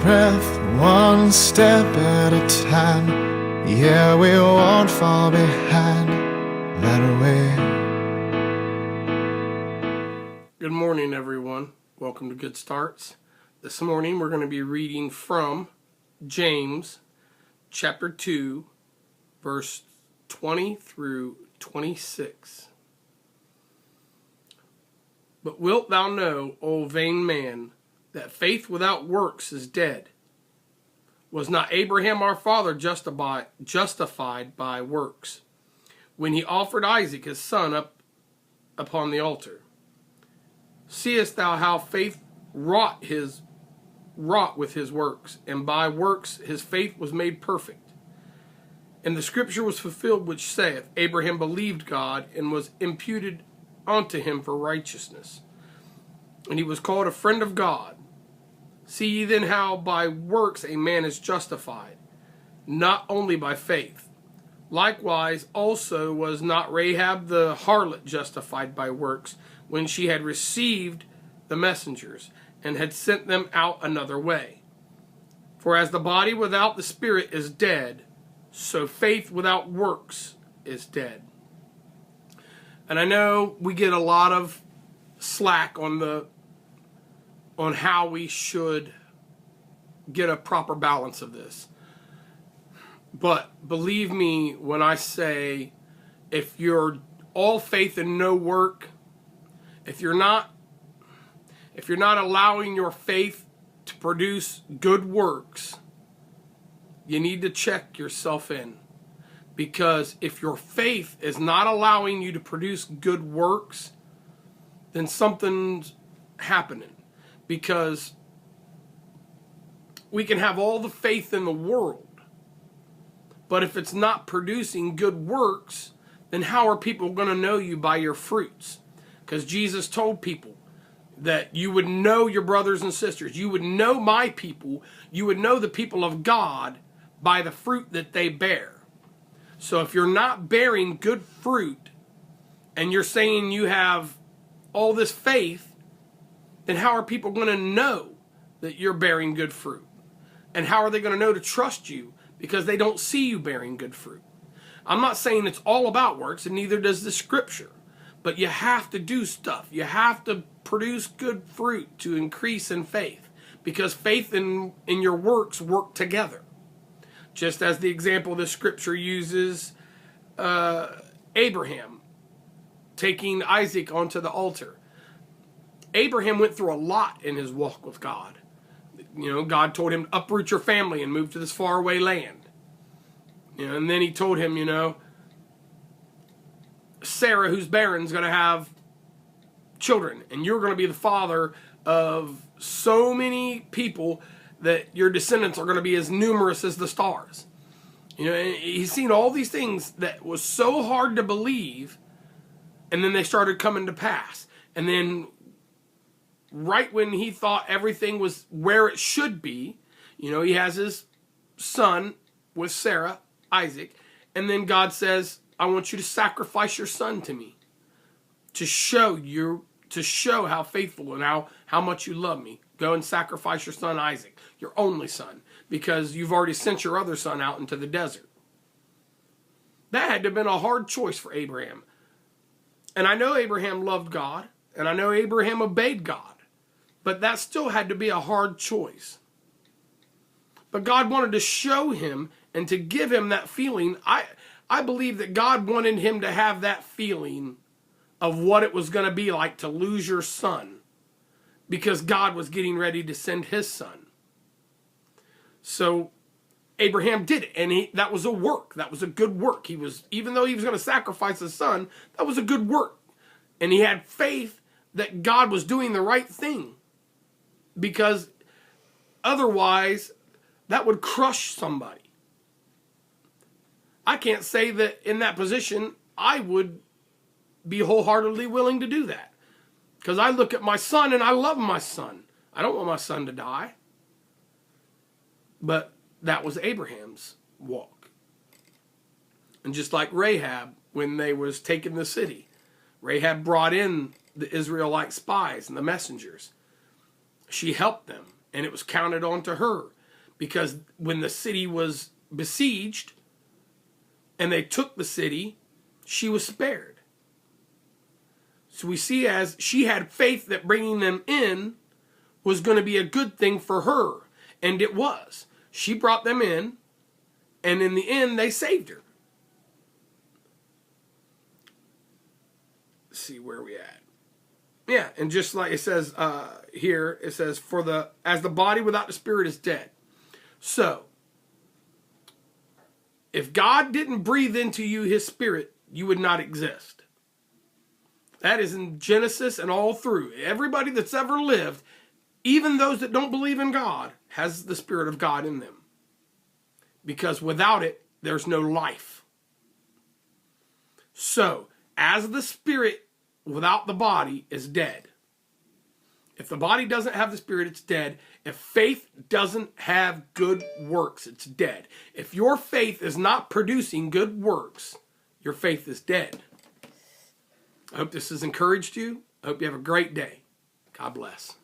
breath, one step at a time. Yeah, we won't fall behind that way. Good morning, everyone. Welcome to Good Starts. This morning we're going to be reading from James chapter 2, verse 20 through 26. But wilt thou know, O vain man, that faith without works is dead? Was not Abraham our father justified by works, when he offered Isaac his son up upon the altar? Seest thou how faith wrought with his works, and by works his faith was made perfect? And the scripture was fulfilled which saith, Abraham believed God, and was imputed unto him for righteousness, and he was called a friend of God. See ye then how by works a man is justified, not only by faith. Likewise also was not Rahab the harlot justified by works, when she had received the messengers, and had sent them out another way. For as the body without the spirit is dead, so faith without works is dead. And I know we get a lot of slack on how we should get a proper balance of this. But believe me when I say, if you're all faith and no work, if you're not allowing your faith to produce good works, you need to check yourself in. Because if your faith is not allowing you to produce good works, then something's happening. Because we can have all the faith in the world, but if it's not producing good works, then how are people going to know you by your fruits? Because Jesus told people that you would know your brothers and sisters. You would know my people. You would know the people of God by the fruit that they bear. So if you're not bearing good fruit and you're saying you have all this faith, then how are people going to know that you're bearing good fruit? And how are they going to know to trust you? Because they don't see you bearing good fruit. I'm not saying it's all about works, and neither does the scripture. But you have to do stuff. You have to produce good fruit to increase in faith. Because faith and your works work together. Just as the example the scripture uses Abraham taking Isaac onto the altar. Abraham went through a lot in his walk with God. You know, God told him to uproot your family and move to this faraway land. You know, and then he told him, you know, Sarah, who's barren, is going to have children, and you're going to be the father of so many people that your descendants are going to be as numerous as the stars. You know, and he's seen all these things that was so hard to believe, and then they started coming to pass. And then right when he thought everything was where it should be, you know, he has his son with Sarah, Isaac, and then God says, I want you to sacrifice your son to me to show how faithful and how much you love me. Go and sacrifice your son Isaac, your only son, because you've already sent your other son out into the desert. That had to have been a hard choice for Abraham. And I know Abraham loved God, and I know Abraham obeyed God, but that still had to be a hard choice. But God wanted to show him and to give him that feeling. I believe that God wanted him to have that feeling of what it was going to be like to lose your son, because God was getting ready to send his son. So Abraham did it, and that was a work. That was a good work. Even though he was going to sacrifice his son, that was a good work. And he had faith that God was doing the right thing, because otherwise that would crush somebody. I can't say that in that position I would be wholeheartedly willing to do that. Because I look at my son and I love my son. I don't want my son to die. But that was Abraham's walk. And just like Rahab, when they was taking the city, Rahab brought in the Israelite spies and the messengers. She helped them, and it was counted on to her because when the city was besieged and they took the city, she was spared. So we see as she had faith that bringing them in was going to be a good thing for her. And it was. She brought them in, and in the end, they saved her. Let's see where we at. Yeah, and just like it says here, it says, as the body without the spirit is dead. So, if God didn't breathe into you his spirit, you would not exist. That is in Genesis and all through. Everybody that's ever lived, even those that don't believe in God, has the Spirit of God in them. Because without it, there's no life. So, as the Spirit without the body is dead. If the body doesn't have the Spirit, it's dead. If faith doesn't have good works, it's dead. If your faith is not producing good works, your faith is dead. I hope this has encouraged you. I hope you have a great day. God bless.